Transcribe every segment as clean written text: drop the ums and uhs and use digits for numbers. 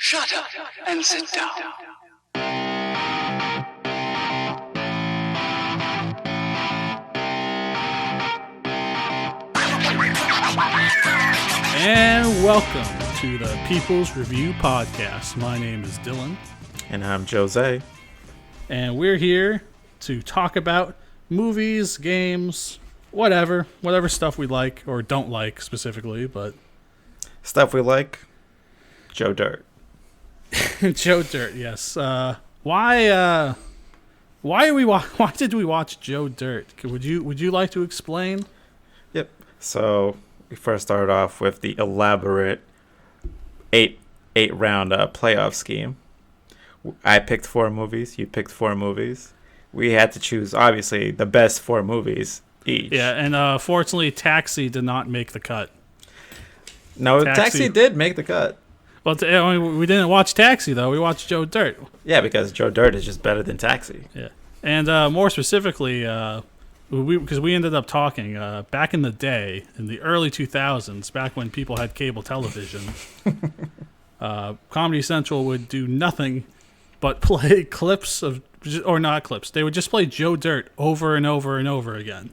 Shut up and sit down. And welcome to the People's Review Podcast. My name is Dylan. And I'm Jose. And we're here to talk about movies, games, whatever stuff we like or don't like specifically, but... Stuff we like, Joe Dirt. Joe Dirt, yes. Why did we watch Joe Dirt? Would you like to explain? Yep. So we first started off with the elaborate eight round playoff scheme. I picked 4 movies. You picked 4 movies. We had to choose, obviously, the best 4 movies each. Yeah, and fortunately, Taxi did not make the cut. No, Taxi did make the cut. Well, we didn't watch Taxi, though. We watched Joe Dirt. Yeah, because Joe Dirt is just better than Taxi. Yeah. And more specifically, because we ended up talking back in the day, in the early 2000s, back when people had cable television, Comedy Central would do nothing but play clips of, or not clips, they would just play Joe Dirt over and over and over again.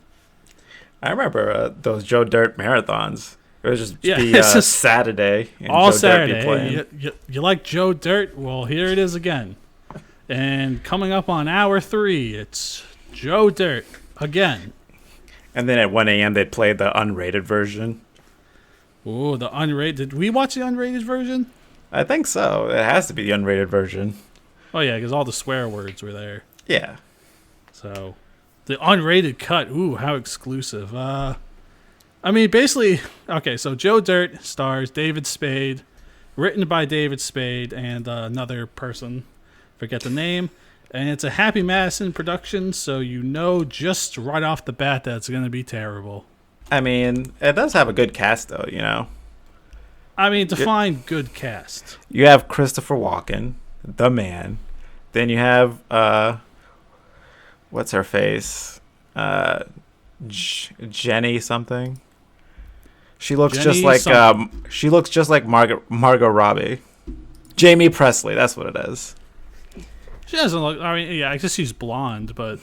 I remember those Joe Dirt marathons. It would just be Saturday. And all Joe Saturday. Dirt be Hey, you like Joe Dirt? Well, here it is again. And coming up on hour 3, it's Joe Dirt again. And then at 1 a.m. they'd play the unrated version. Ooh, the unrated. Did we watch the unrated version? I think so. It has to be the unrated version. Oh, yeah, because all the swear words were there. Yeah. So, the unrated cut. Ooh, how exclusive. I mean, basically, okay, so Joe Dirt stars David Spade, written by David Spade and another person, forget the name, and it's a Happy Madison production, so you know just right off the bat that it's going to be terrible. I mean, it does have a good cast, though, you know? I mean, define good cast. You have Christopher Walken, the man. Then you have, what's her face? Jenny something. She looks just like Margot Robbie. Jamie Presley, that's what it is. She doesn't look. I mean, yeah, I guess she's blonde, but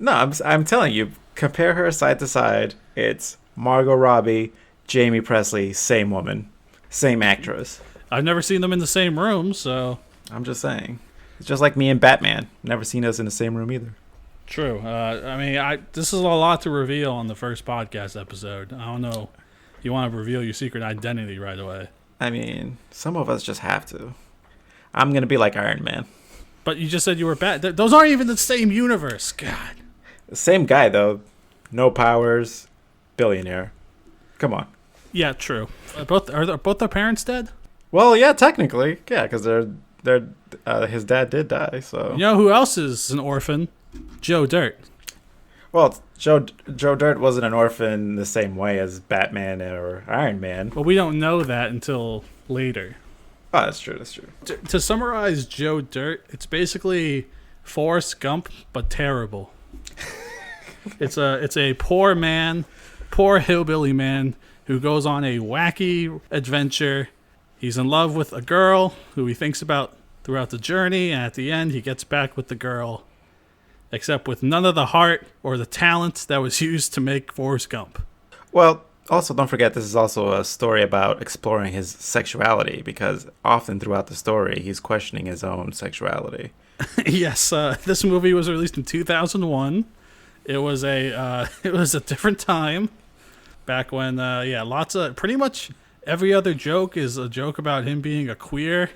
no, I'm telling you, compare her side to side. It's Margot Robbie, Jamie Presley, same woman, same actress. I've never seen them in the same room, so I'm just saying. It's just like me and Batman. Never seen us in the same room either. True. I mean, this is a lot to reveal on the first podcast episode. I don't know. You want to reveal your secret identity right away. I mean, some of us just have to. I'm going to be like Iron Man. But you just said you were Bat. Those aren't even the same universe. God. The same guy, though. No powers. Billionaire. Come on. Yeah, true. Are both their parents dead? Well, yeah, technically. Yeah, because his dad did die, so. You know who else is an orphan? Joe Dirt. Well, Joe Dirt wasn't an orphan the same way as Batman or Iron Man. Well, we don't know that until later. Oh, that's true. To summarize Joe Dirt, it's basically Forrest Gump, but terrible. It's a poor hillbilly man who goes on a wacky adventure. He's in love with a girl who he thinks about throughout the journey, and at the end, he gets back with the girl. Except with none of the heart or the talent that was used to make Forrest Gump. Well, also don't forget this is also a story about exploring his sexuality, because often throughout the story he's questioning his own sexuality. Yes, this movie was released in 2001. It was a different time, back when pretty much every other joke is a joke about him being a queer,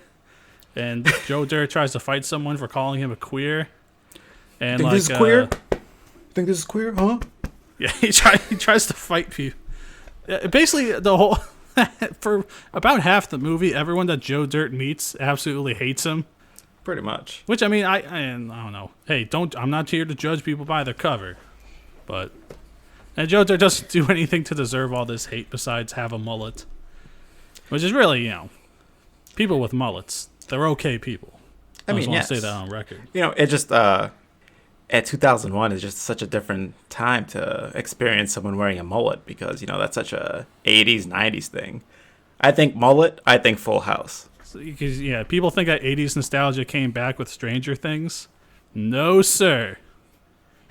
and Joe Dirt tries to fight someone for calling him a queer. And think this is queer? Think this is queer, huh? Yeah, he tries to fight people. Basically, the whole for about half the movie, everyone that Joe Dirt meets absolutely hates him. Pretty much. Which I mean, I don't know. Hey, I'm not here to judge people by their cover, but and Joe Dirt doesn't do anything to deserve all this hate besides have a mullet, which is really people with mullets, they're okay people. I just want to say that on record. It just at 2001 is just such a different time to experience someone wearing a mullet, because that's such a 80s 90s thing. I think mullet, I think Full House. Because yeah, people think that '80s nostalgia came back with Stranger Things. No, sir.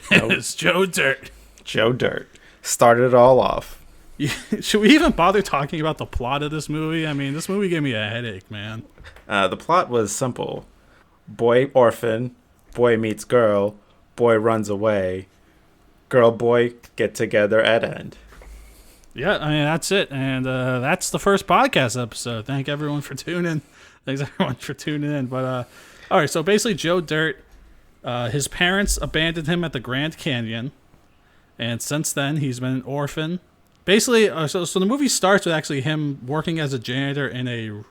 Nope. It's Joe Dirt. Joe Dirt started it all off. Should we even bother talking about the plot of this movie? I mean, this movie gave me a headache, man. The plot was simple: boy orphan, boy meets girl, boy runs away, girl boy get together at end. Yeah, I mean, that's it. And that's the first podcast episode. Thanks everyone for tuning in. But, all right, so basically Joe Dirt, his parents abandoned him at the Grand Canyon. And since then, he's been an orphan. Basically, so the movie starts with actually him working as a janitor in a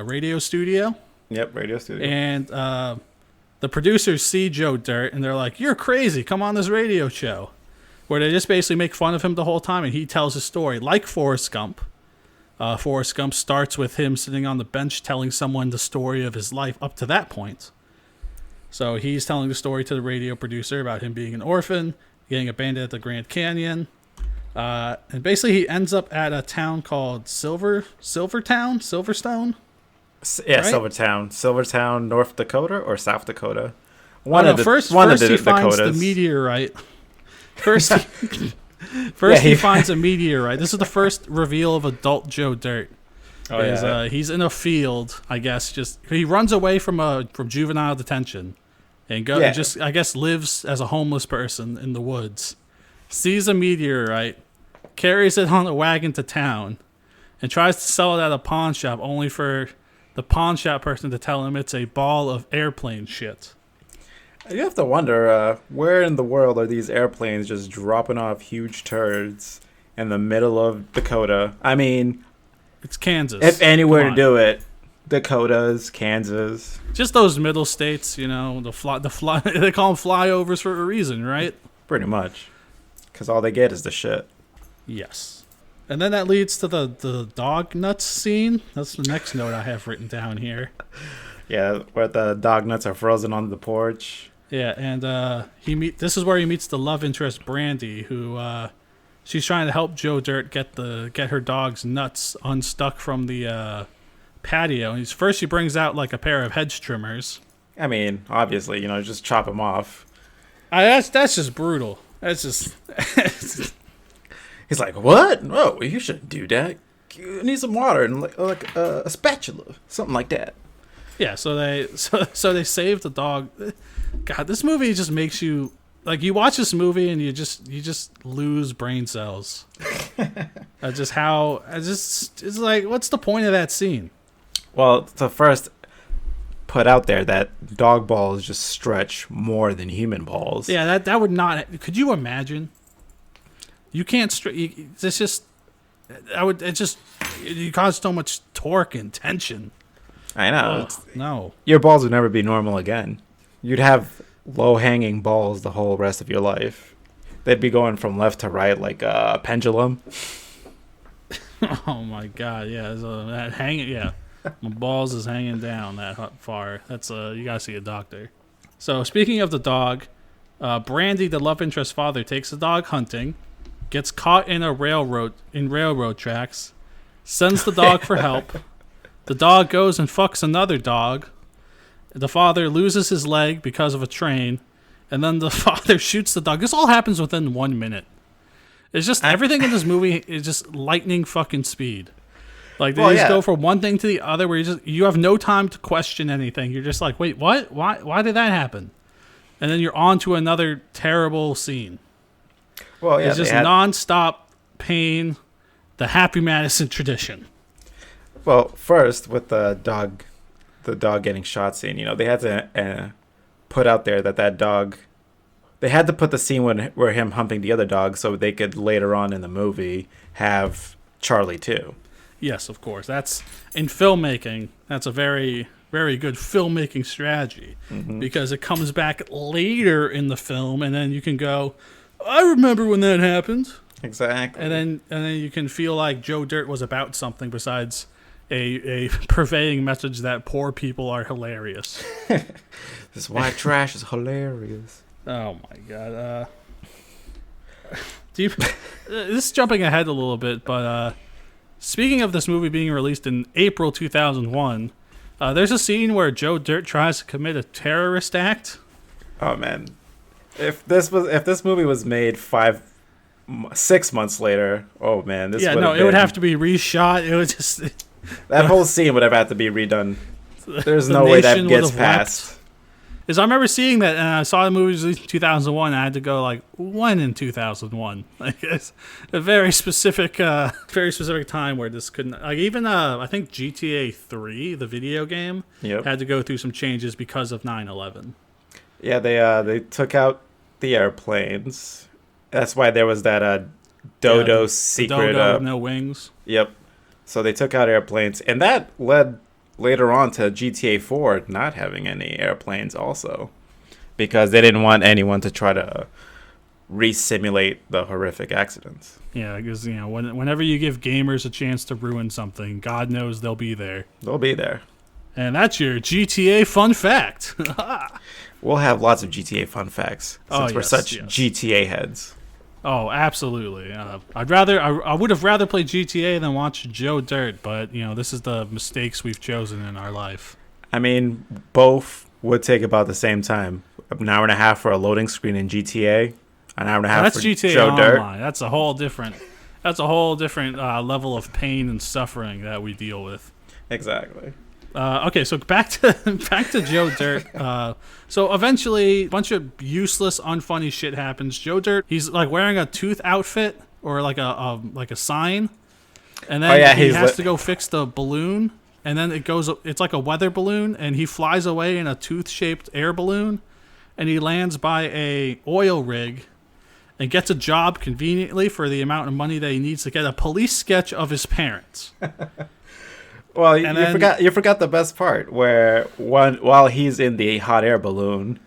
radio studio. Yep, radio studio. And the producers see Joe Dirt, and they're like, "You're crazy. Come on this radio show." Where they just basically make fun of him the whole time, and he tells his story. Like Forrest Gump. Forrest Gump starts with him sitting on the bench telling someone the story of his life up to that point. So he's telling the story to the radio producer about him being an orphan, getting abandoned at the Grand Canyon. And basically he ends up at a town called Silverstone? Yeah, right? Silvertown, North Dakota or South Dakota? First he finds the meteorite. First he finds a meteorite. This is the first reveal of adult Joe Dirt. Oh, yeah. He's in a field, I guess. He runs away from juvenile detention, and I guess lives as a homeless person in the woods. Sees a meteorite, carries it on a wagon to town, and tries to sell it at a pawn shop, only for the pawn shop person to tell him it's a ball of airplane shit. You have to wonder, where in the world are these airplanes just dropping off huge turds in the middle of Dakota? I mean, it's Kansas. If anywhere to do it, Dakotas, Kansas. Just those middle states, you know, they call them flyovers for a reason, right? Pretty much. Because all they get is the shit. Yes. And then that leads to the dog nuts scene. That's the next note I have written down here. Yeah, where the dog nuts are frozen on the porch. Yeah, and this is where he meets the love interest Brandy, who she's trying to help Joe Dirt get her dog's nuts unstuck from the patio. And first she brings out like a pair of hedge trimmers. I mean, obviously, just chop them off. That's just brutal. That's just. He's like, what? No, you shouldn't do that. You need some water and like a spatula, something like that. Yeah, so they save the dog. God, this movie just makes you like you watch this movie and you just lose brain cells. It's like, what's the point of that scene? Well, to first put out there that dog balls just stretch more than human balls. Yeah, that would not. Could you imagine? You can't stretch. It's just. You cause so much torque and tension. I know. No. Your balls would never be normal again. You'd have low-hanging balls the whole rest of your life. They'd be going from left to right like a pendulum. Oh my God! Yeah, so that hanging. Yeah, my balls is hanging down that far. That's you gotta see a doctor. So speaking of the dog, Brandy, the love interest father, takes the dog hunting, gets caught in railroad tracks, sends the dog for help. The dog goes and fucks another dog. The father loses his leg because of a train, and then the father shoots the dog. This all happens within 1 minute. It's just everything in this movie is just lightning fucking speed. Like they just go from one thing to the other, where you have no time to question anything. You're just like, wait, what? Why did that happen? And then you're on to another terrible scene. Well, yeah, it's just nonstop pain. The Happy Madison tradition. Well, first with the dog getting shot scene, they had to put out there that dog. They had to put the scene where him humping the other dog, so they could later on in the movie have Charlie too. Yes, of course. That's in filmmaking. That's a very, very good filmmaking strategy, because it comes back later in the film, and then you can go, I remember when that happened. Exactly. And then you can feel like Joe Dirt was about something besides a purveying message that poor people are hilarious. This white trash is hilarious. Oh my God. This is jumping ahead a little bit, but speaking of this movie being released in April 2001, There's a scene where Joe Dirt tries to commit a terrorist act. Oh man, if this movie was made 6 months later, oh man, this it would have to be reshot. It would just that whole scene would have had to be redone. There's no way that gets past. Because I remember seeing that, and I saw the movie in 2001. And I had to go like, when in 2001? Like it's a very specific time where this couldn't. Like even I think GTA 3, the video game, had to go through some changes because of 9/11. Yeah, they took out the airplanes. That's why there was that Dodo secret. Dodo, no wings. Yep. So they took out airplanes, and that led later on to GTA 4 not having any airplanes also, because they didn't want anyone to try to re-simulate the horrific accidents. Yeah, because whenever you give gamers a chance to ruin something, God knows they'll be there. They'll be there. And that's your GTA fun fact. We'll have lots of GTA fun facts since we're such GTA heads. Oh, absolutely. I would have rather played GTA than watch Joe Dirt, but this is the mistakes we've chosen in our life. I mean, both would take about the same time. An hour and a half for a loading screen in GTA. An hour and a half for GTA Joe Online. Dirt. That's a whole different level of pain and suffering that we deal with. Exactly. Okay, so back to Joe Dirt. So eventually, a bunch of useless, unfunny shit happens. Joe Dirt, he's like wearing a tooth outfit or like a sign, and then he has to go fix the balloon. And then it's like a weather balloon, and he flies away in a tooth-shaped air balloon, and he lands by a oil rig, and gets a job conveniently for the amount of money that he needs to get a police sketch of his parents. Well, you forgot the best part, where while he's in the hot air balloon,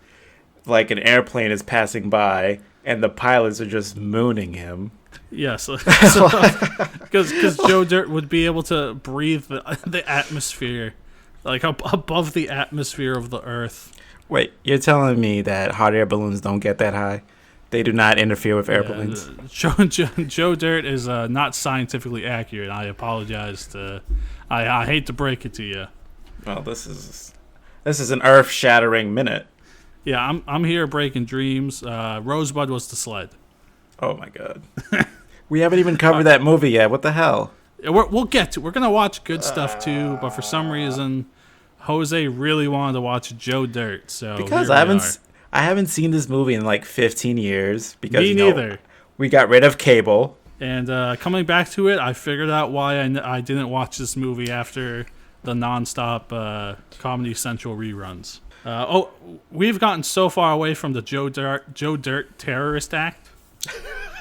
like an airplane is passing by, and the pilots are just mooning him. Yes, because Joe Dirt would be able to breathe the atmosphere, like above the atmosphere of the Earth. Wait, you're telling me that hot air balloons don't get that high? They do not interfere with airplanes? Joe Dirt is not scientifically accurate. I apologize I hate to break it to you. Well, this is an earth-shattering minute. Yeah, I'm here breaking dreams. Rosebud was the sled. Oh my god. We haven't even covered that movie yet. What the hell? We'll get to. We're gonna watch good stuff too, but for some reason, Jose really wanted to watch Joe Dirt. So because I haven't seen this movie in like 15 years. Because me neither. We got rid of cable. And coming back to it, I figured out why I didn't watch this movie after the nonstop Comedy Central reruns. We've gotten so far away from the Joe Dirt terrorist act.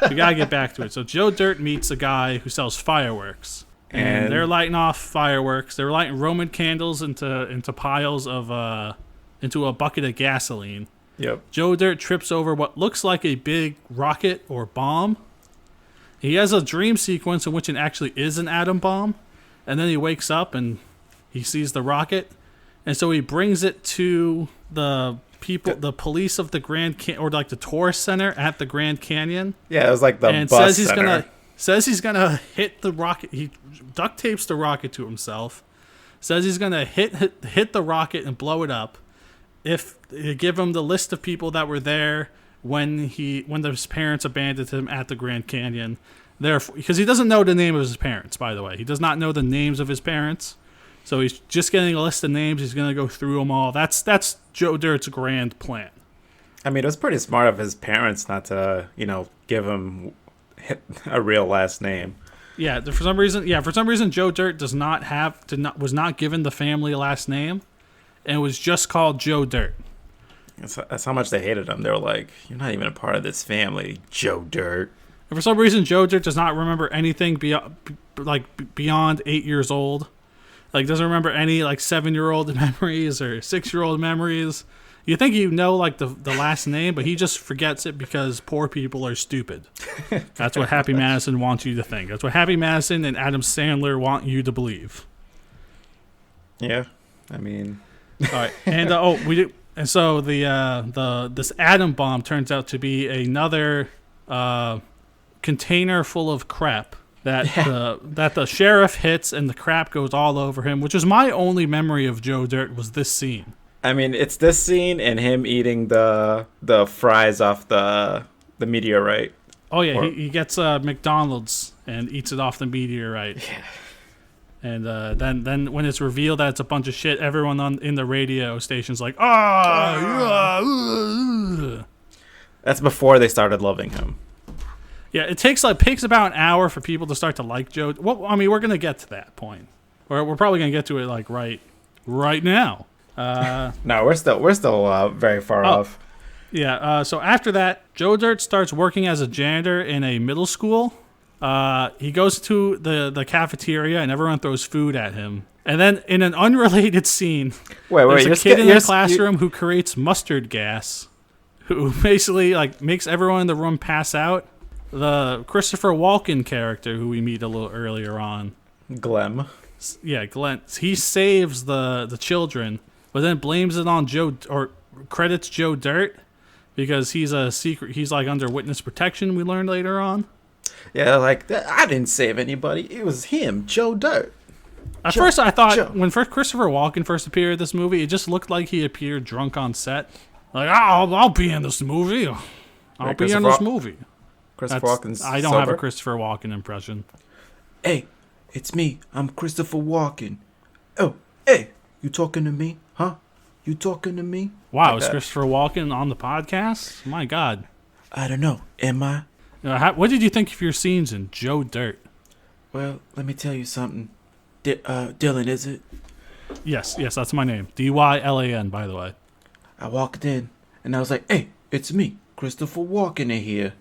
We gotta get back to it. So Joe Dirt meets a guy who sells fireworks, and they're lighting off fireworks. They're lighting Roman candles into piles of into a bucket of gasoline. Yep. Joe Dirt trips over what looks like a big rocket or bomb. He has a dream sequence in which it actually is an atom bomb, and then he wakes up and he sees the rocket, and so he brings it to the police of the or like the tourist center at the Grand Canyon. Yeah, it was like the and bus says he's gonna hit the rocket. He duct tapes the rocket to himself. Says he's gonna hit the rocket and blow it up. If you give him the list of people that were there when his parents abandoned him at the Grand Canyon, because he doesn't know the name of his parents. By the way, he does not know the names of his parents. So he's just getting a list of names. He's going to go through them all. That's Joe Dirt's grand plan. I mean, it was pretty smart of his parents not to, give him a real last name. Yeah, for some reason, Joe Dirt was not given the family last name, and was just called Joe Dirt. That's how much they hated him. They were like, "You're not even a part of this family, Joe Dirt." And for some reason, Joe Dirt does not remember anything beyond 8 years old. Like, doesn't remember any 7-year-old memories or 6-year-old memories. You think the last name, but he just forgets it because poor people are stupid. That's what Happy Madison wants you to think. That's what Happy Madison and Adam Sandler want you to believe. Yeah, I mean. All right, and and so this atom bomb turns out to be another container full of crap that the sheriff hits and the crap goes all over him, which is my only memory of Joe Dirt was this scene. I mean, it's this scene and him eating the fries off the meteorite. Oh yeah, he gets McDonald's and eats it off the meteorite. Yeah. And then when it's revealed that it's a bunch of shit, everyone in the radio station's like, That's before they started loving him. Yeah, it takes about an hour for people to start to like Joe. Well, I mean, we're gonna get to that point. We're probably gonna get to it like right now. No, we're still very far off. Yeah. So after that, Joe Dirt starts working as a janitor in a middle school. He goes to the cafeteria and everyone throws food at him. And then in an unrelated scene, there's a kid in the classroom who creates mustard gas, who basically like makes everyone in the room pass out. The Christopher Walken character, who we meet a little earlier on, Glenn. Yeah, Glenn. He saves the children, but then blames it on Joe, or credits Joe Dirt because he's a secret. He's like under witness protection. We learned later on. Yeah, like I didn't save anybody. It was him, Joe Dirt. At first, I thought when Christopher Walken first appeared in this movie, it just looked like he appeared drunk on set. Like, I'll be in this movie. I'll be in this movie. Christopher Walken's I don't sober. have a Christopher Walken impression. Hey, it's me. I'm Christopher Walken. Oh, hey, you talking to me? Huh? You talking to me? Wow, is Christopher Walken on the podcast? My God. I don't know. Am I? What did you think of your scenes in Joe Dirt? Well, let me tell you something. Dylan, is it? Yes, that's my name. Dylan, by the way. I walked in, and I was like, hey, it's me, Christopher Walken in here.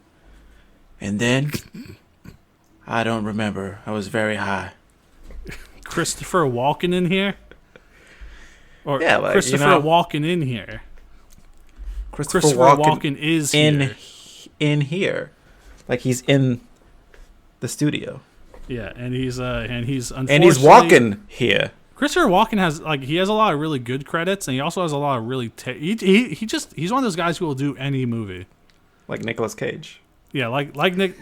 And then, I don't remember. I was very high. Christopher Walken in here? Or yeah, like, Christopher Walken in here? Christopher Walken is here. In here. Like he's in the studio. Yeah, and he's unfortunately... And he's walking here. Christopher Walken has a lot of really good credits, and he also has a lot of really... he's one of those guys who will do any movie. Like Nicolas Cage. Yeah, like Nick...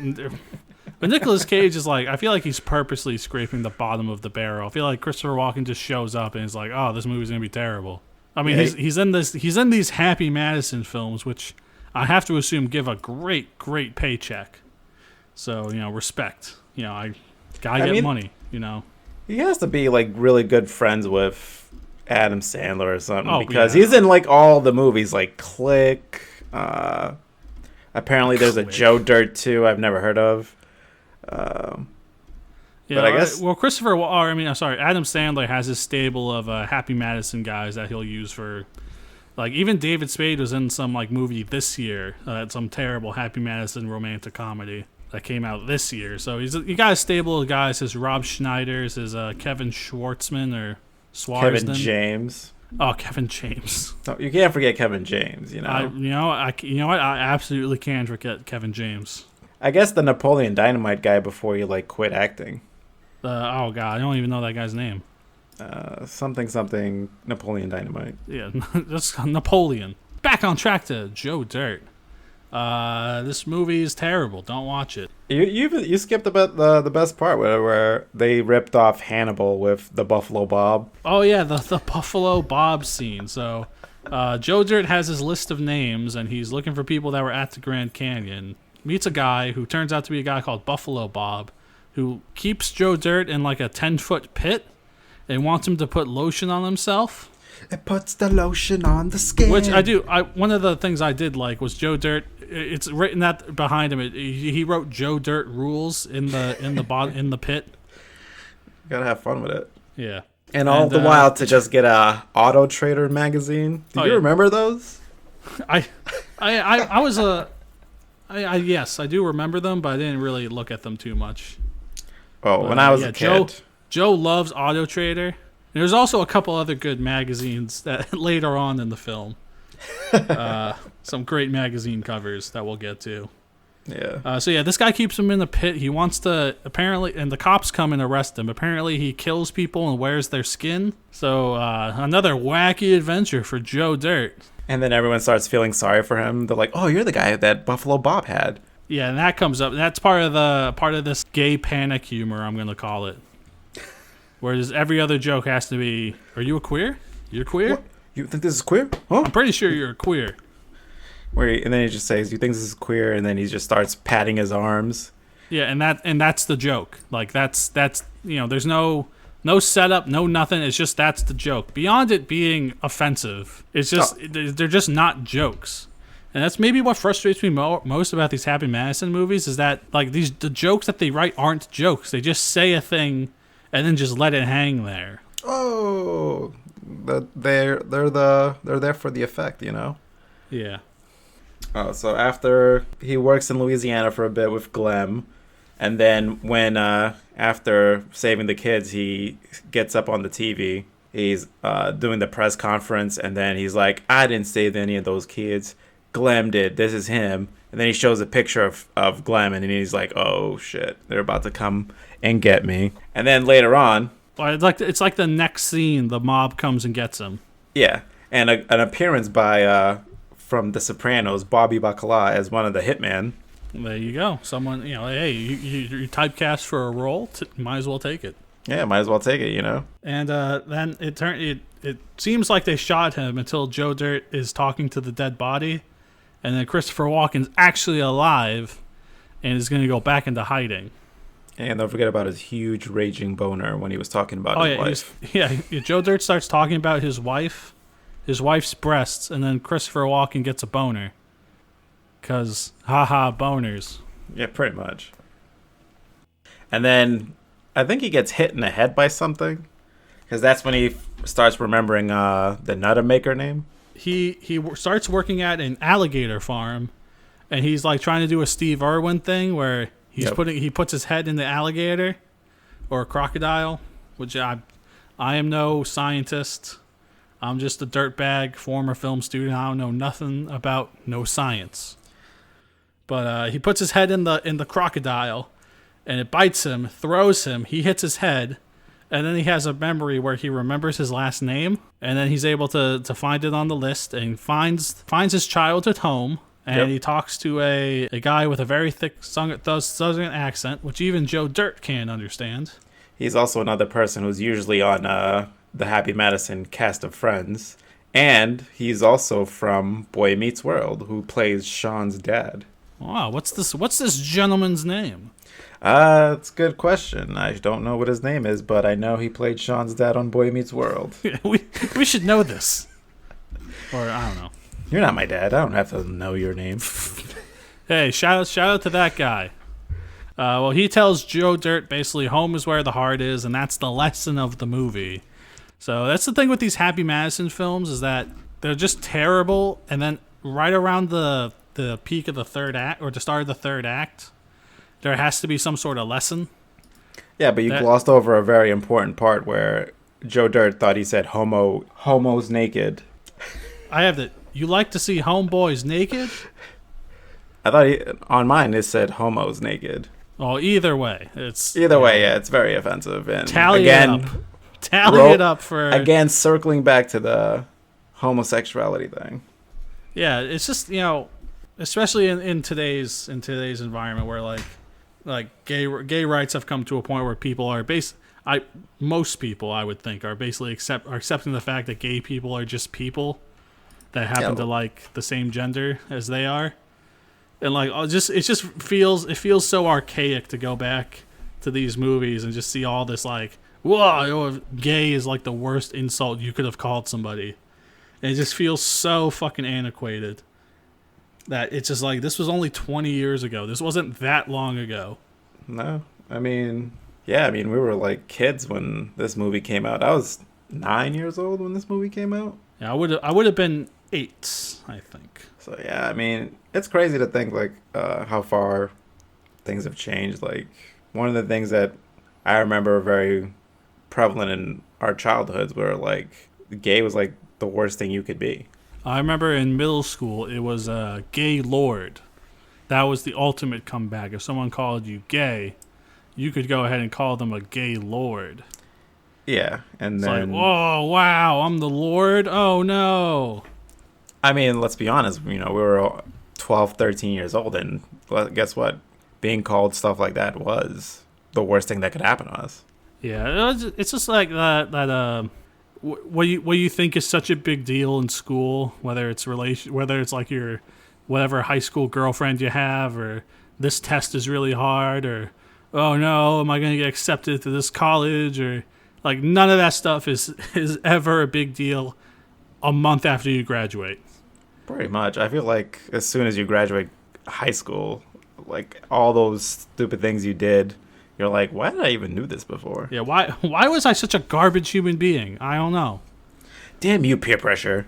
But Nicolas Cage is like... I feel like he's purposely scraping the bottom of the barrel. I feel like Christopher Walken just shows up and is like, oh, this movie's going to be terrible. I mean, he's in these Happy Madison films, which I have to assume give a great paycheck. So, respect. I get money, He has to be like really good friends with Adam Sandler or something because yeah. he's in like all the movies like Click. Apparently there's a Joe Dirt too I've never heard of. But I guess Adam Sandler has his stable of Happy Madison guys that he'll use for, like, even David Spade was in some like movie this year, some terrible Happy Madison romantic comedy that came out this year. So he got a stable of guys. His Rob Schneider's, his Kevin Schwartzman or Swarsden. Kevin James. Oh, Kevin James. No, you can't forget Kevin James. I absolutely can forget Kevin James. I guess the Napoleon Dynamite guy before you like quit acting. Oh God, I don't even know that guy's name. Something Napoleon Dynamite. Yeah, that's Napoleon. Back on track to Joe Dirt. This movie is terrible. Don't watch it. You skipped about the best part where they ripped off Hannibal with the Buffalo Bob. Oh yeah, the Buffalo Bob scene. So Joe Dirt has his list of names, and he's looking for people that were at the Grand Canyon. Meets a guy who turns out to be a guy called Buffalo Bob, who keeps Joe Dirt in like a 10-foot pit and wants him to put lotion on himself. It puts the lotion on the skin. Which I do. One of the things I did like was Joe Dirt. It's written that behind him. He wrote Joe Dirt rules in the pit. You gotta have fun with it. Yeah. And all the while to just get a Auto Trader magazine. Do you remember those? Yes, I do remember them, but I didn't really look at them too much. Oh, when I was a kid. Joe loves Auto Trader. There's also a couple other good magazines that later on in the film. Some great magazine covers that we'll get to. Yeah. This guy keeps him in the pit. He wants to, apparently, and the cops come and arrest him. Apparently, he kills people and wears their skin. So, another wacky adventure for Joe Dirt. And then everyone starts feeling sorry for him. They're like, oh, you're the guy that Buffalo Bob had. Yeah, and that comes up. That's part of this gay panic humor, I'm gonna call it. Whereas every other joke has to be, "Are you a queer? You're queer? What? You think this is queer? Huh? I'm pretty sure you're a queer." And then he just says, "You think this is queer?" And then he just starts patting his arms. Yeah, and that's the joke. Like that's there's no setup, no nothing. It's just that's the joke. Beyond it being offensive, it's just they're just not jokes. And that's maybe what frustrates me most about these Happy Madison movies is that like the jokes that they write aren't jokes. They just say a thing and then just let it hang there. Oh, they're there for the effect, you know. Yeah. Oh, so after he works in Louisiana for a bit with Glenn, and then when after saving the kids, he gets up on the TV. He's doing the press conference, and then he's like, "I didn't save any of those kids. Glenn did. This is him." And then he shows a picture of Glenn, and he's like, "Oh shit, they're about to come and get me." And then later on, it's like the next scene, the mob comes and gets him. yeah, and an appearance by from The Sopranos, Bobby Bacala as one of the hitmen. There you go. Someone, hey, you typecast for a role, might as well take it. Yeah, might as well take it, you know. And then it seems like they shot him until Joe Dirt is talking to the dead body, and then Christopher Walken's actually alive, and is going to go back into hiding. And don't forget about his huge raging boner when he was talking about his wife. Joe Dirt starts talking about his wife's breasts, and then Christopher Walken gets a boner. Because, haha, boners. Yeah, pretty much. And then I think he gets hit in the head by something. Because that's when he starts remembering the Nuttamaker name. He starts working at an alligator farm, and he's like trying to do a Steve Irwin thing where he puts his head in the alligator or a crocodile, which I am no scientist. I'm just a dirtbag former film student. I don't know nothing about no science. But he puts his head in the crocodile, and it bites him, throws him. He hits his head, and then he has a memory where he remembers his last name, and then he's able to find it on the list and finds his childhood home. And he talks to a guy with a very thick Southern accent, which even Joe Dirt can't understand. He's also another person who's usually on the Happy Madison cast of Friends. And he's also from Boy Meets World, who plays Sean's dad. Wow, what's this gentleman's name? It's a good question. I don't know what his name is, but I know he played Sean's dad on Boy Meets World. we should know this. Or, I don't know. You're not my dad. I don't have to know your name. Hey, shout out to that guy. Well, he tells Joe Dirt basically home is where the heart is, and that's the lesson of the movie. So that's the thing with these Happy Madison films is that they're just terrible, and then right around the peak of the third act, or the start of the third act, there has to be some sort of lesson. Yeah, but you glossed over a very important part where Joe Dirt thought he said homo's naked. I have that. You like to see homeboys naked? I thought on mine it said homos naked. Oh, either way. It's it's very offensive. And Tally it up for... Again, circling back to the homosexuality thing. Yeah, it's just, especially in today's environment where like gay rights have come to a point where people are most people I would think are basically accepting the fact that gay people are just people that happen to like the same gender as they are, and like it feels so archaic to go back to these movies and just see all this like, whoa, gay is like the worst insult you could have called somebody, and it just feels so fucking antiquated that it's just like this was only 20 years ago. This wasn't that long ago. No, I mean we were like kids when this movie came out. I was 9 years old when this movie came out. Yeah, I would have been 8, I think. So yeah, I mean, it's crazy to think like how far things have changed. Like one of the things that I remember very prevalent in our childhoods were like gay was like the worst thing you could be. I remember in middle school it was a gay lord. That was the ultimate comeback. If someone called you gay, you could go ahead and call them a gay lord. Yeah, and it's then like, whoa, wow, I'm the lord? Oh no. I mean, let's be honest, we were 12, 13 years old, and well, guess what? Being called stuff like that was the worst thing that could happen to us. Yeah, it's just like that. What you think is such a big deal in school, whether it's like your whatever high school girlfriend you have, or this test is really hard, or oh no, am I going to get accepted to this college, or like none of that stuff is ever a big deal a month after you graduate. Pretty much. I feel like as soon as you graduate high school, like all those stupid things you did, you're like, why did I even do this before? Yeah, why was I such a garbage human being? I don't know. Damn you, peer pressure.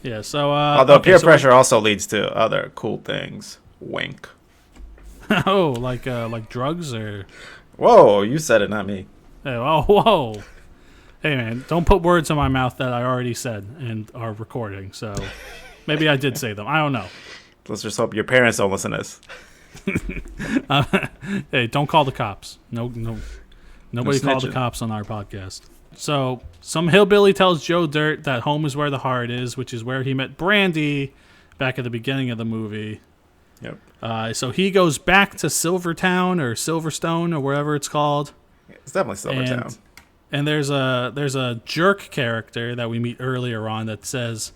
Yeah, so although peer pressure also leads to other cool things. Wink. Oh, like drugs or... Whoa, you said it, not me. Oh, whoa. Hey, man, don't put words in my mouth that I already said and are recording. So maybe I did say them. I don't know. Let's just hope your parents don't listen to this. Hey, don't call the cops. Nobody call the cops on our podcast. So some hillbilly tells Joe Dirt that home is where the heart is, which is where he met Brandy back at the beginning of the movie. Yep. So he goes back to Silvertown or Silverstone or wherever it's called. It's definitely Silvertown. And there's a jerk character that we meet earlier on that says,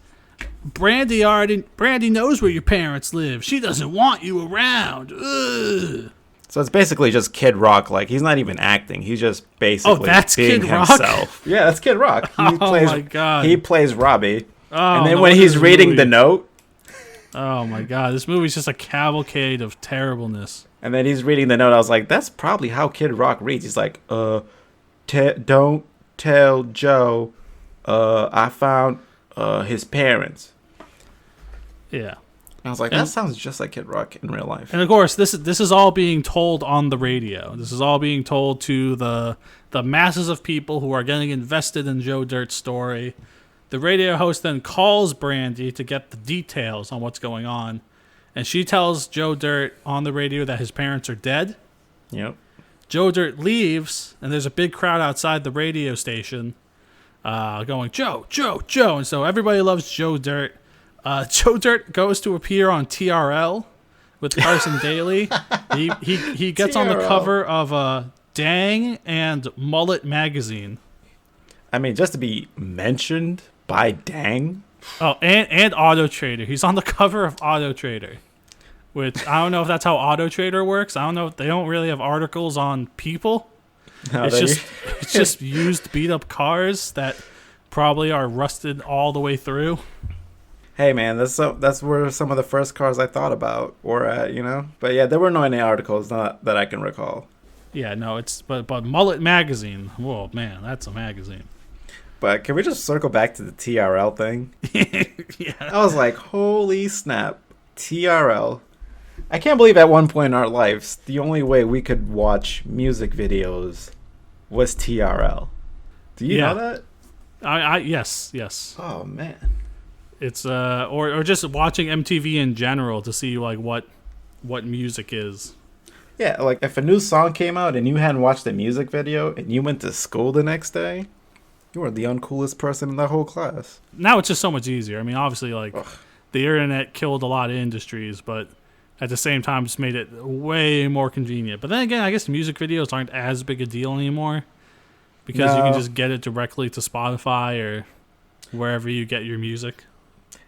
Brandy knows where your parents live. She doesn't want you around. Ugh. So it's basically just Kid Rock. Like, he's not even acting. He's just basically that's being Kid Rock? himself. Yeah, that's Kid Rock. My God. He plays Robbie. Oh, and then when he's reading the note. Oh, my God. This movie's just a cavalcade of terribleness. And then he's reading the note. I was like, that's probably how Kid Rock reads. He's like, don't tell Joe I found his parents. Yeah. I was like, that sounds just like Kid Rock in real life. And of course, this is all being told on the radio. This is all being told to the masses of people who are getting invested in Joe Dirt's story. The radio host then calls Brandy to get the details on what's going on. And she tells Joe Dirt on the radio that his parents are dead. Yep. Joe Dirt leaves, and there's a big crowd outside the radio station going, Joe, Joe, Joe. And so everybody loves Joe Dirt. Joe Dirt goes to appear on TRL with Carson Daly. He gets on the cover of Dang and Mullet magazine. I mean, just to be mentioned by Dang. Oh, and Auto Trader. He's on the cover of Auto Trader, which I don't know if that's how Auto Trader works. I don't know if they don't really have articles on people. No, it's just used beat up cars that probably are rusted all the way through. Hey man, that's where some of the first cars I thought about were at, you know. But yeah, there were no any articles not that I can recall. Yeah, no, but Mullet magazine. Whoa, man, that's a magazine. But can we just circle back to the TRL thing? Yeah. I was like, holy snap, TRL. I can't believe at one point in our lives, the only way we could watch music videos was TRL. Do you know that? Yes. Oh man. It's or just watching MTV in general to see like what music is. Yeah, like if a new song came out and you hadn't watched the music video and you went to school the next day, you were the uncoolest person in the whole class. Now it's just so much easier. I mean, obviously, like the internet killed a lot of industries, but at the same time, just made it way more convenient. But then again, I guess music videos aren't as big a deal anymore because you can just get it directly to Spotify or wherever you get your music.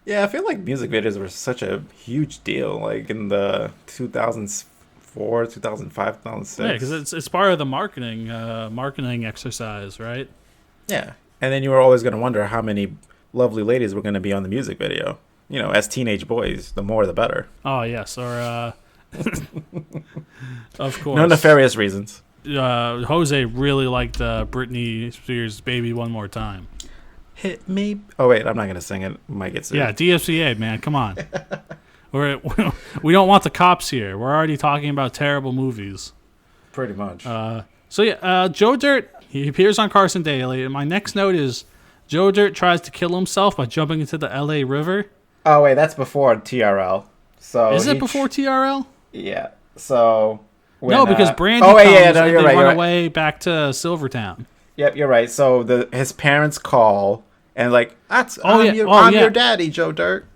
Yeah, I feel like music videos were such a huge deal, like in the 2004, 2005, 2006. Yeah, because it's part of the marketing exercise, right? Yeah, and then you were always going to wonder how many lovely ladies were going to be on the music video. You know, as teenage boys, the more the better. Oh, yes, or of course. No nefarious reasons. Jose really liked Britney Spears' Baby One More Time. Hit me. Oh, wait, I'm not going to sing it. Might get sued. Yeah, DFCA, man, come on. We don't want the cops here. We're already talking about terrible movies. Pretty much. Joe Dirt, he appears on Carson Daly, and my next note is Joe Dirt tries to kill himself by jumping into the LA River. Oh, wait, that's before TRL. So is it before TRL? Yeah. So no, because Brandy comes and they run away back to Silvertown. Yep, you're right. So his parents call and like, I'm your daddy, Joe Dirt.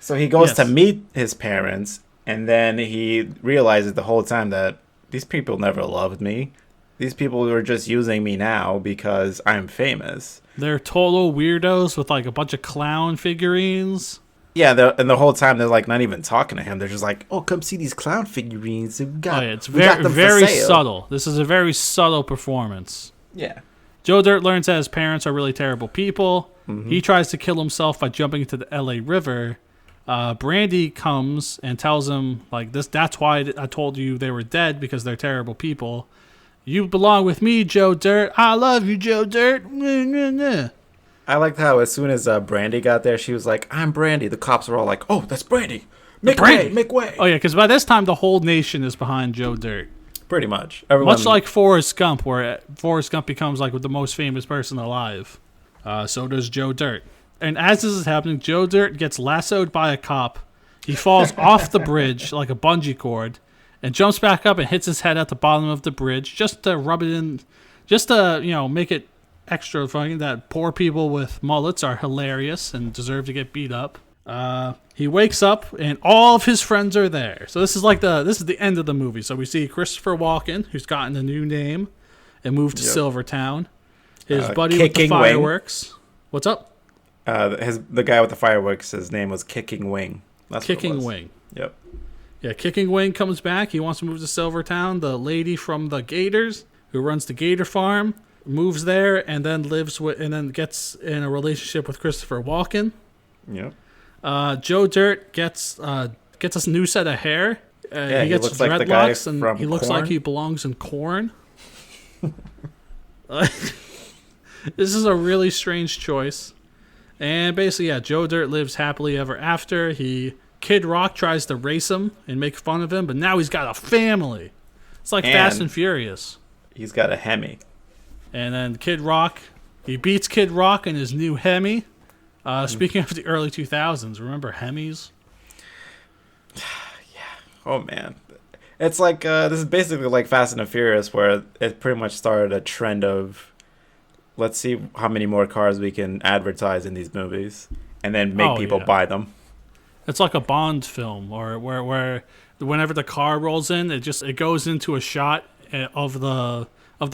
So he goes to Yes. meet his parents, and then he realizes the whole time that these people never loved me. These people are just using me now because I'm famous. They're total weirdos with like a bunch of clown figurines. Yeah, and the whole time they're like not even talking to him. They're just like, "Oh, come see these clown figurines. It's we got very them for very sale." subtle. This is a very subtle performance. Yeah. Joe Dirt learns that his parents are really terrible people. Mm-hmm. He tries to kill himself by jumping into the L.A. River. Brandy comes and tells him, like, this. That's why I told you they were dead, because they're terrible people. You belong with me, Joe Dirt. I love you, Joe Dirt. I liked how as soon as Brandy got there, she was like, "I'm Brandy." The cops were all like, "Oh, that's Brandy. Make way, make way." Oh, yeah, because by this time, the whole nation is behind Joe Dirt. Pretty much. Everyone, Much like Forrest Gump, where Forrest Gump becomes like the most famous person alive. So does Joe Dirt. And as this is happening, Joe Dirt gets lassoed by a cop. He falls off the bridge like a bungee cord and jumps back up and hits his head at the bottom of the bridge just to rub it in, just to, make it extra funny that poor people with mullets are hilarious and deserve to get beat up. He wakes up and all of his friends are there. So this is the end of the movie. So we see Christopher Walken, who's gotten a new name and moved to Silvertown. His buddy with the fireworks. What's up? The guy with the fireworks, his name was Kicking Wing. That's Kicking what it was. Wing. Yep. Yeah, Kicking Wing comes back. He wants to move to Silvertown. The lady from the Gators, who runs the Gator Farm, moves there and then gets in a relationship with Christopher Walken. Yep. Joe Dirt gets a new set of hair. He gets looks like the guy dreadlocks, and from he looks Korn. like he belongs in Korn. This is a really strange choice. And basically, yeah, Joe Dirt lives happily ever after. Kid Rock tries to race him and make fun of him, but now he's got a family. It's like Fast and Furious. He's got a Hemi. And then Kid Rock, he beats Kid Rock in his new Hemi. Speaking of the early 2000s, remember Hemis? Oh, man. It's like, this is basically like Fast and the Furious, where it pretty much started a trend of, let's see how many more cars we can advertise in these movies, and then make people buy them. It's like a Bond film, or where whenever the car rolls in, it goes into a shot of the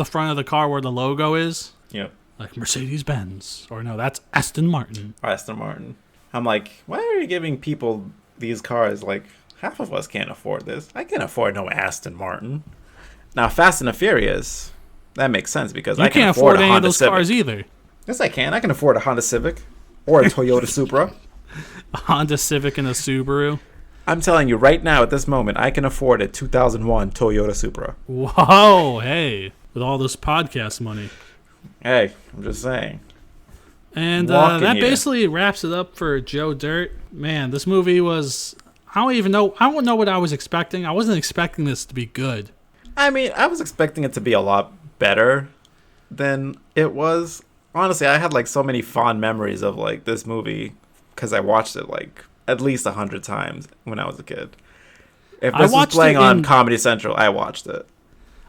front of the car where the logo is. Yep. Like Mercedes-Benz. Or no, that's Aston Martin. Aston Martin. I'm like, why are you giving people these cars? Like, half of us can't afford this. I can't afford no Aston Martin. Now, Fast and the Furious, that makes sense because I can't afford any a of those Honda cars Civic. either. Yes, I can. I can afford a Honda Civic or a Toyota Supra. A Honda Civic and a Subaru. I'm telling you right now, at this moment, I can afford a 2001 Toyota Supra. Whoa, hey. With all this podcast money. Hey, I'm just saying. And that basically wraps it up for Joe Dirt. Man, this movie was... I don't know what I was expecting. I wasn't expecting this to be good. I mean, I was expecting it to be a lot better than it was. Honestly, I had like so many fond memories of like this movie because I watched it like at least 100 times when I was a kid. If this was playing on Comedy Central, I watched it.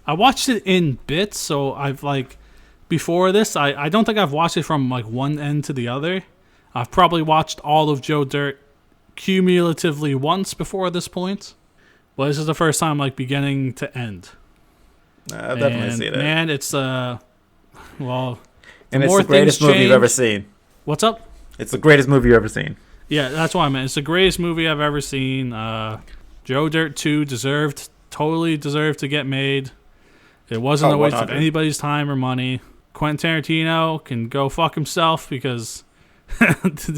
I watched it in bits, so I've like... Before this, I don't think I've watched it from like one end to the other. I've probably watched all of Joe Dirt cumulatively once before this point. But this is the first time like beginning to end. I've definitely seen it. Man, it's and it's more the greatest movie you've ever seen. What's up? It's the greatest movie you've ever seen. Yeah, that's what I meant. It's the greatest movie I've ever seen. Joe Dirt 2 totally deserved to get made. It wasn't a waste of anybody's time or money. Quentin Tarantino can go fuck himself because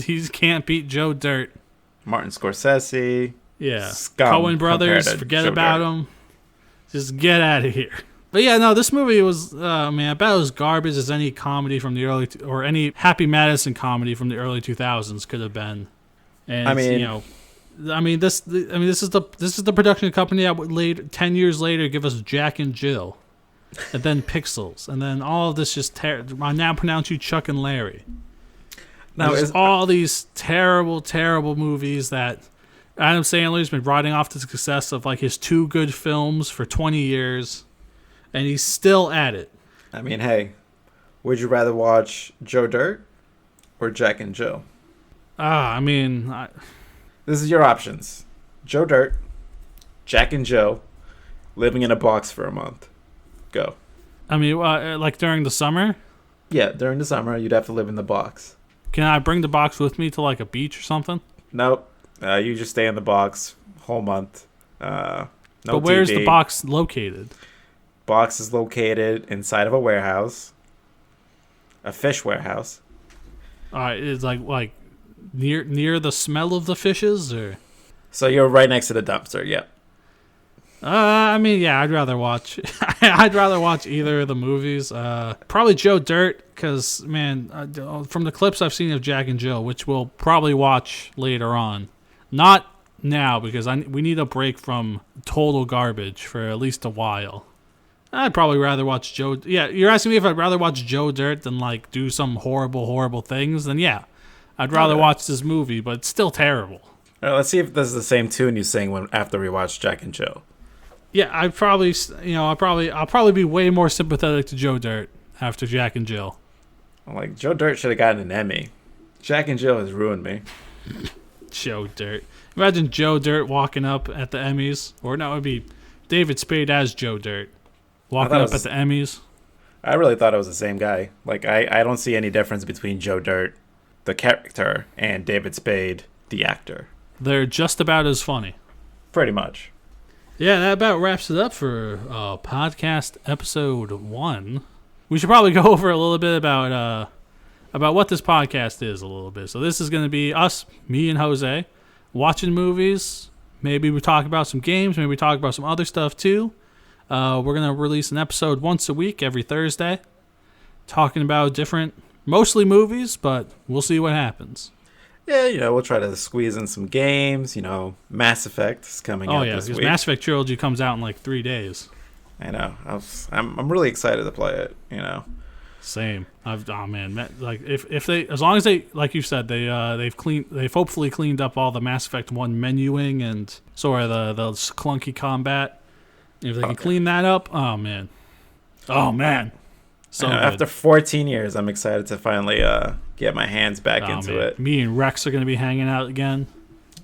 he can't beat Joe Dirt. Martin Scorsese. Yeah. Scum Coen Brothers, forget about them. Just get out of here. But yeah, no, this movie was, man, about as garbage as any comedy from the early, or any Happy Madison comedy from the early 2000s could have been. And this is the production company that would 10 years later give us Jack and Jill. And then Pixels, and then all of this just I now pronounce you Chuck and Larry. Now there's all these terrible, terrible movies that Adam Sandler's been riding off the success of like his 2 good films for 20 years, and he's still at it. I mean, hey, would you rather watch Joe Dirt or Jack and Jill? I mean, This is your options: Joe Dirt, Jack and Jill, living in a box for a month. Go. I mean, like during the summer? Yeah, during the summer, you'd have to live in the box. Can I bring the box with me to like a beach or something? Nope. You just stay in the box whole month. No but where's TV. the box located? Box is located inside of a warehouse. A fish warehouse. All right, it's like near the smell of the fishes, or? So you're right next to the dumpster. Yep. I mean, yeah, I'd rather watch. I'd rather watch either of the movies. Probably Joe Dirt, because man, from the clips I've seen of Jack and Jill, which we'll probably watch later on, not now because we need a break from total garbage for at least a while. I'd probably rather watch Joe. Yeah, you're asking me if I'd rather watch Joe Dirt than like do some horrible things. Then yeah, I'd rather watch this movie, but it's still terrible. All right, let's see if this is the same tune you sing after we watch Jack and Jill. Yeah, I'd probably, I'll probably be way more sympathetic to Joe Dirt after Jack and Jill. Like, Joe Dirt should have gotten an Emmy. Jack and Jill has ruined me. Joe Dirt. Imagine Joe Dirt walking up at the Emmys, or no, it would be David Spade as Joe Dirt walking up at the Emmys. I really thought it was the same guy. Like, I don't see any difference between Joe Dirt, the character, and David Spade, the actor. They're just about as funny. Pretty much. Yeah, that about wraps it up for podcast episode 1. We should probably go over a little bit about what this podcast is a little bit. So this is going to be us, me and Jose, watching movies. Maybe we talk about some games. Maybe we talk about some other stuff too. We're going to release an episode once a week, every Thursday, talking about different, mostly movies, but we'll see what happens. Yeah, we'll try to squeeze in some games. Mass Effect is coming out this week. Because Mass Effect Trilogy comes out in like 3 days. I know. I'm really excited to play it. Same. Like if they, as long as they, like you said, they've hopefully cleaned up all the Mass Effect 1 menuing and sort of the clunky combat. If they can clean that up, oh man. So after 14 years, I'm excited to finally get my hands back into it. Me and Rex are going to be hanging out again.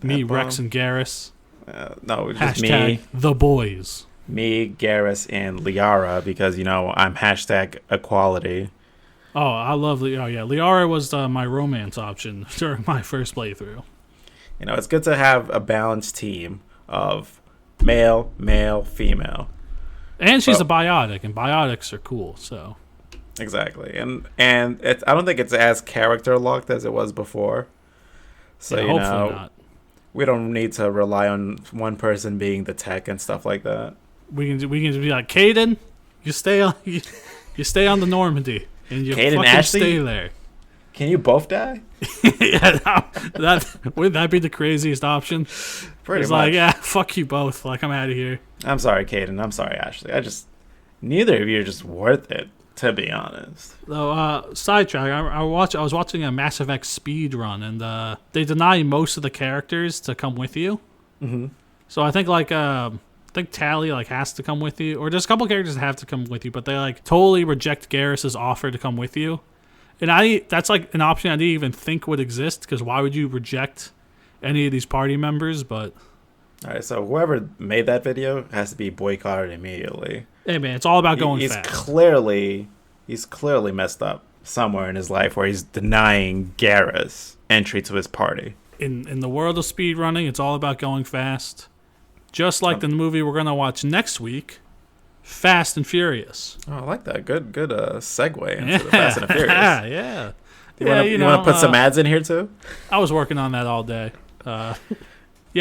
Rex, and Garrus. No, just hashtag me. The boys. Me, Garrus, and Liara, because, I'm hashtag equality. Oh, I love Liara. Oh, yeah. Liara was my romance option during my first playthrough. It's good to have a balanced team of male, female. And she's a biotic, and biotics are cool, so... Exactly, and I don't think it's as character locked as it was before. So yeah, hopefully not. We don't need to rely on one person being the tech and stuff like that. We can just be like, Caden, you stay on the Normandy, and you Caden, fucking Ashley, stay there. Can you both die? Yeah, wouldn't that be the craziest option? Pretty it's much. like, yeah, fuck you both. Like, I'm out of here. I'm sorry, Caden. I'm sorry, Ashley. Neither of you are just worth it. To be honest. So, sidetrack. I was watching a Mass Effect speed run, and they deny most of the characters to come with you. Mm-hmm. So I think Tally has to come with you, or there's a couple characters that have to come with you, but they totally reject Garrus's offer to come with you. And that's an option I didn't even think would exist, because why would you reject any of these party members? But all right, so whoever made that video has to be boycotted immediately. Hey man, it's all about going fast. He's clearly messed up somewhere in his life where he's denying Garrus entry to his party. In the world of speedrunning, it's all about going fast. Just like the movie we're gonna watch next week, Fast and Furious. Oh, I like that. Good segue into the Fast and Furious. Yeah. You want to put some ads in here too? I was working on that all day. Yeah,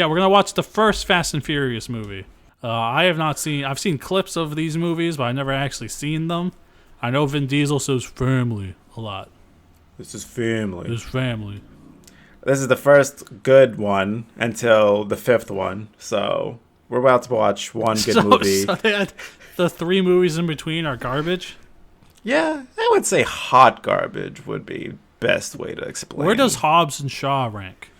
we're gonna watch the first Fast and Furious movie. I've seen clips of these movies, but I've never actually seen them. I know Vin Diesel says family a lot. This is family. This is the first good one until the 5th one. So we're about to watch one good movie. So the 3 movies in between are garbage? Yeah, I would say hot garbage would be best way to explain. Where does Hobbs and Shaw rank?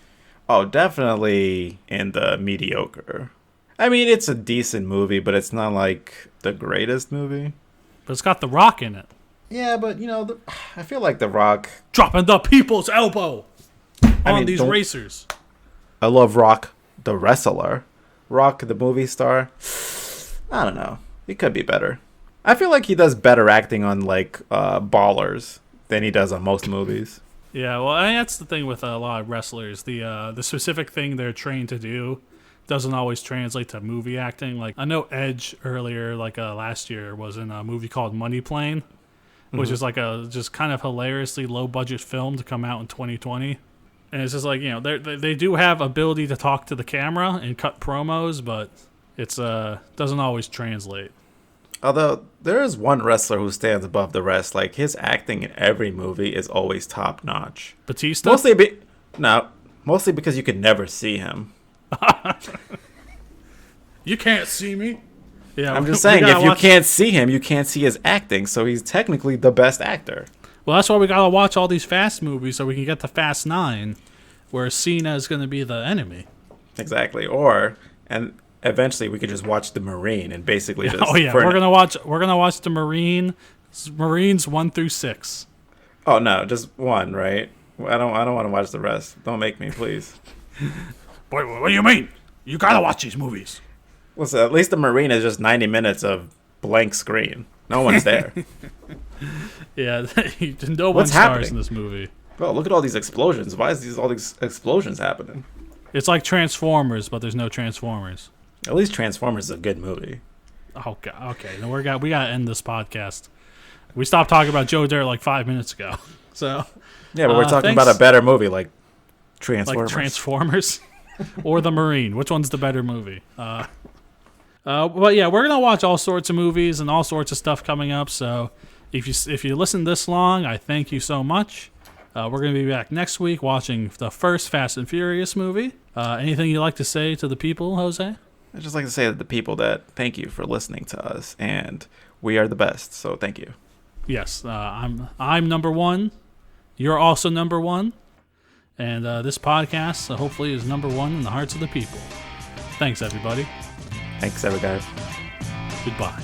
Oh, definitely in the mediocre. I mean, it's a decent movie, but it's not like the greatest movie. But it's got The Rock in it. Yeah, but I feel like The Rock dropping the people's elbow on these racers. I love Rock the wrestler. Rock the movie star. I don't know. He could be better. I feel like he does better acting on like Ballers than he does on most movies. Yeah, well, I mean, that's the thing with a lot of wrestlers. The specific thing they're trained to do doesn't always translate to movie acting. Like I know Edge earlier, like last year, was in a movie called Money Plane, which is like a just kind of hilariously low budget film to come out in 2020. And it's just like, you know, they do have ability to talk to the camera and cut promos, but it's doesn't always translate. Although there is one wrestler who stands above the rest. Like his acting in every movie is always top notch. Batista? Mostly because you could never see him. You can't see me. Yeah, I'm just saying, if you can't see him, you can't see his acting. So he's technically the best actor. Well, that's why we gotta watch all these Fast movies so we can get to Fast 9, where Cena is gonna be the enemy. Exactly. And eventually we could just watch The Marine and basically just. Oh yeah, we're gonna watch the Marines 1 through 6. Oh no, just one, right? I don't want to watch the rest. Don't make me, please. Boy, what do you mean? You gotta watch these movies. Listen, at least The Marine is just 90 minutes of blank screen. No one's there. Yeah, no one What's stars happening? in this movie. Bro, look at all these explosions. Why is all these explosions happening? It's like Transformers, but there's no Transformers. At least Transformers is a good movie. Oh god, okay. Then we gotta end this podcast. We stopped talking about Joe Dirt like 5 minutes ago. So yeah, but we're talking thanks. about a better movie like Transformers. Like Transformers or The Marine. Which one's the better movie? But yeah, we're gonna watch all sorts of movies and all sorts of stuff coming up. So if you listen this long, I thank you so much. We're gonna be back next week watching the first Fast and Furious movie. Anything you'd like to say to the people, Jose? I'd just like to say to the people that thank you for listening to us, and we are the best. So thank you. Yes, I'm number one. You're also number one, and this podcast hopefully is number one in the hearts of the people. Thanks, everybody. Thanks, everybody. Goodbye.